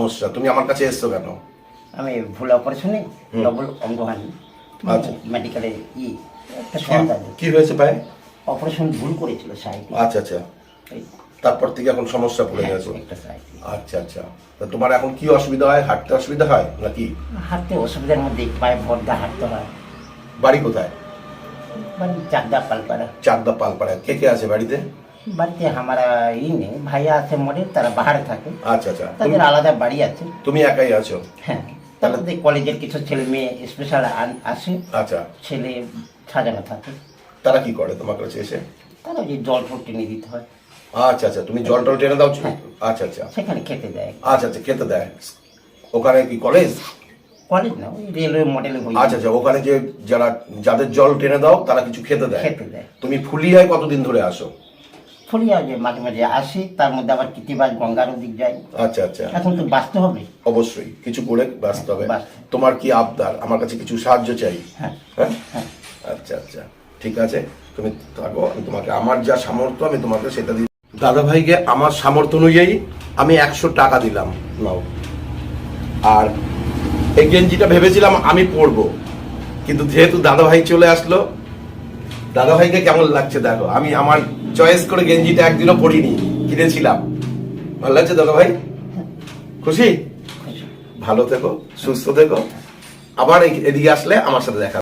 সমস্যা? তুমি আমার কাছে এসছো কেন? আমি ভুল অপারেশনে ডবল অঙ্গহানি আচ্ছা। মেডিকেলে একটা সন্তান কি হয়েছে পায়ে? অপারেশন ভুল করেছিল সাইড। আচ্ছা আচ্ছা, তারপর থেকে এখন সমস্যা পড়ে গেছে। একটা সাইড আচ্ছা আচ্ছা, তা তোমার এখন কি অসুবিধা হয়? হাঁটতে অসুবিধা হয় নাকি? হাঁটতে অসুবিধার মধ্যে পায়ে ভরদা হাঁটতে হয়। বাড়ি কোথায়? মানে চাকদা পালপাড়া। চাকদা পালপাড়ায়। কে কে আছে বাড়িতে? বাড়িতে हमारा নেই, ভাইয়া আছে মডেল, তারা বাহারে থাকে, আচ্ছা আচ্ছা, তাদের আলাদা বাড়ি আছে। তুমি একাই আছো? হ্যাঁ, তারপরে কলেজের কিছু ছেলে মেয়ে স্পেশাল আসে, আচ্ছা, ছেলে সাজানো থাকে। তারা কি করে তোমার কাছে এসে? তারা ওই যে জল ফল টেনে দিতে হয়, আচ্ছা আচ্ছা, তুমি জল টল টেনে দাও? আচ্ছা আচ্ছা সেখানে খেতে দেয়। আচ্ছা আচ্ছা, খেতে দেয়। ওখানে কি কলেজ? কলেজ না, ওই রেলওয়ে মডেলে আচ্ছা আচ্ছা, ওখানে যে যাদের জল টেনে দাও তারা কিছু খেতে দেয়? খেতে দেয়। তুমি ফুলিয়ায় কতদিন ধরে আসো? ফুলিয়া যে মাঝে মাঝে আসি, তার মধ্যে আবার কৃতিবাস গঙ্গার দিক যাই। আচ্ছা আচ্ছা, এখন তো বাঁচতে হবে, অবশ্যই কিছু করে বাঁচতে হবে। বাঁচতে। তোমার কি আবদার? আমার কাছে কিছু সাহায্য চাই। হ্যাঁ হ্যাঁ, হ্যাঁ। আচ্ছা আচ্ছা, ঠিক আছে, তুমি থাকো, আমি তোমাকে আমার যা সামর্থ্য আমি তোমাকে সেটা দিই। দাদা ভাইকে আমার সামর্থ্য অনুযায়ী আমি 100 টাকা দিলাম, নাও। আর এই গেঞ্জিটা ভেবেছিলাম আমি পরবো, কিন্তু যেহেতু দাদা ভাই চলে আসলো, দাদা ভাইকে কেমন লাগছে দেখো। আমি আমার চয়েস করে গেঞ্জিটা একদিনও পরিনি, কিনেছিলাম। ভালো লাগছে দাদা ভাই? খুশি? ভালো থেকো, সুস্থ থেকো। আবার এদিকে আসলে আমার সাথে দেখা